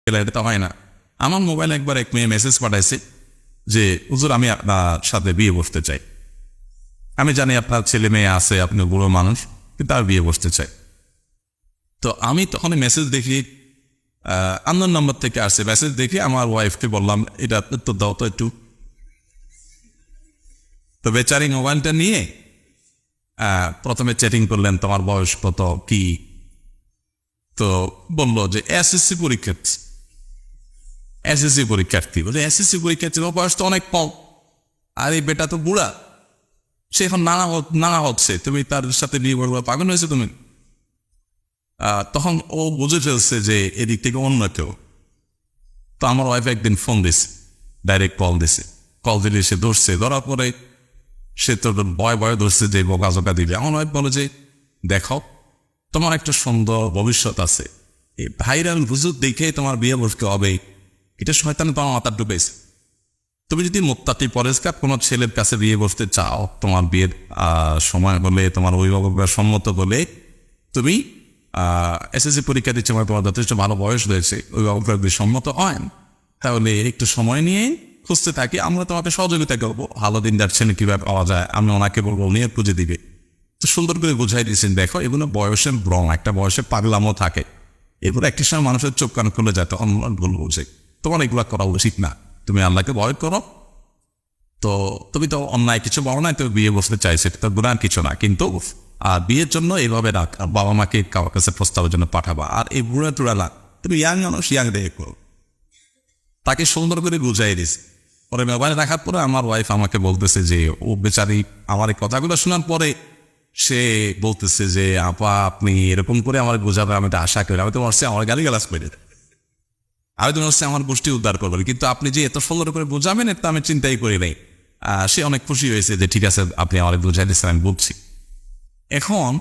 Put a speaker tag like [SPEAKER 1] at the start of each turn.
[SPEAKER 1] এটা তো হয় না। আমার মোবাইলে একবার এক মেয়ে মেসেজ পাঠাইছে যে হুজুর আমি আপনার সাথে বিয়ে বসতে চাই। আমি জানি আপনার ছেলে মেয়ে আছে, আপনি বুড়ো মানুষ, কিন্তু তার বিয়ে বসতে চাই। তো আমি তখন মেসেজ দেখি আননোন নাম্বার থেকে আসছে, মেসেজ দেখি আমার ওয়াইফকে বললাম এটা তো দাও তো একটু। তো বেচারি মোবাইলটা নিয়ে প্রথমে চ্যাটিং করলেন, তোমার বয়স কত কি, তো বললো যে এসএসসি পরীক্ষার্থী। বলে এসএসসি পরীক্ষার্থী, বয়স তো অনেক কম, আর এই বেটা তো বুড়া, সে এখন নানা হচ্ছে, তুমি তার সাথে বিয়ে করবো, পাগল হয়েছে তুমি। তখন ও বুঝে ফেলছে যে এদিক থেকে অন্য কেউ। তো আমার ওয়াইফ একদিন ফোন দিছে, ডাইরেক্ট কল দিলে সে ধরছে, ধরার পরে সে তো ভয় ধরছে যে বোকা দিবে। আমার ওয়াইফ বলে যে দেখো, তোমার একটা সুন্দর ভবিষ্যৎ আছে, এই ভাইরাল হুজুর দেখে তোমার বিয়ে বসতে হবে, এটা শয়তানে তোমার মাথা ডুবেছে। তুমি যদি মুত্তাকি পরেজগার কোনো ছেলের কাছে বিয়ে বসতে চাও, তোমার বিয়ের সময় হলে, তোমার অভিভাবকরা সম্মত হলে, তুমি এসএসসি পরীক্ষা দিচ্ছে, মানে তোমার যথেষ্ট ভালো বয়স রয়েছে, অভিভাবকরা যদি সম্মত হয়, তাহলে একটু সময় নিয়ে খুঁজতে থাকি, আমরা তোমাকে সহযোগিতা করবো, ভালো দিনদার ছেলে কীভাবে পাওয়া যায় আমি ওনাকে বলবো, উনি খুঁজে দিবে। তো সুন্দর করে বুঝাই দিয়েছেন, দেখো এগুলো বয়সের ভ্রম, একটা বয়সে পাগলামও থাকে, এরপর একটি সময় মানুষের চোখ কান খুলে যায়, তখন ভুল বুঝে। তোমার এগুলো করা উচিত না, তুমি আল্লাহকে ভয় করো। তো তুমি তো অন্যায় কিছু বলো না, তুমি বিয়ে বসতে চাইছে, তো গুনার কিছু না, কিন্তু বিয়ের জন্য এইভাবে রাখ, আর বাবা মাকে কারোর কাছে প্রস্তাবের জন্য পাঠাবা, আর এই বুড়া টুড়া লাগ, তুমি ইয়াং মানুষ, ইয়াং দেখে করো। তাকে সুন্দর করে বুঝাই দিছে। পরে মোবাইল রাখার পরে আমার ওয়াইফ আমাকে বলতেছে যে ও বেচারি আমার এই কথাগুলো শোনার পরে সে বলতেছে যে আপা আপনি এরকম করে আমার বোঝাবে, আমি তো আশা করি, আমি তো মরছি আমার গালি গালাজ করে, আমি তো মরছি আমার গোষ্ঠী উদ্ধার করবেন, কিন্তু আপনি যে এত সুন্দর করে বোঝাবেন এটা আমি চিন্তাই করি নাই। সে অনেক খুশি হয়েছে যে ঠিক আছে আপনি আমার বুঝাই দিচ্ছেন, আমি বুঝছি। এখন